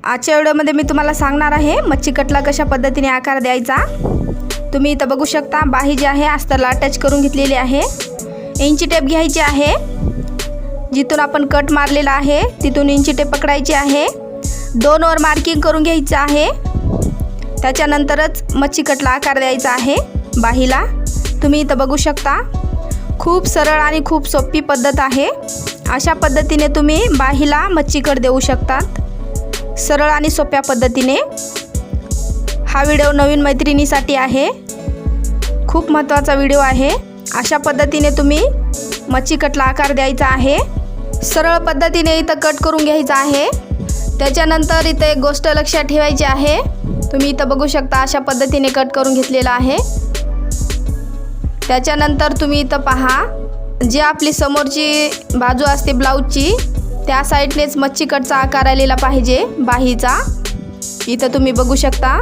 आजच्या व्हिडिओमध्ये मी तुम्हाला सांगणार आहे मच्छी कटला कशा पद्धतीने आकार द्यायचा। तुम्ही इथं बघू शकता बाही जी आहे अस्तरला अटॅच करून घेतलेली आहे। इंची टेप घ्यायची आहे, जिथून आपण कट मारलेला आहे तिथून इंची टेप पकडायची आहे। 2 वर मार्किंग करून घ्यायचं आहे। त्याच्यानंतरच मच्छी कटला आकार द्यायचा आहे बाहीला। तुम्ही इथं बघू शकता खूप सरळ आणि खूप सोपी पद्धत आहे। अशा पद्धतीने तुम्ही बाहीला मच्छी कट देऊ शकतात, सरळ आणि सोप्या पद्धतीने। हा व्हिडिओ नवीन मैत्रिणीसाठी आहे, खूप महत्त्वाचा व्हिडिओ आहे। अशा पद्धतीने तुम्ही मच्छी कटला आकार द्यायचा आहे। सरळ पद्धतीने इथं कट करून घ्यायचा आहे। त्याच्यानंतर इथे एक गोष्ट लक्षात ठेवायची आहे, तुम्ही इथं बघू शकता अशा पद्धतीने कट करून घेतलेला आहे। त्याच्यानंतर तुम्ही इथं पहा, जी आपली समोरची बाजू असते ब्लाऊजची त्या साईडनेच मच्छी कटचा आकार आलेला पाहिजे बाहीचा। इथं तुम्ही बघू शकता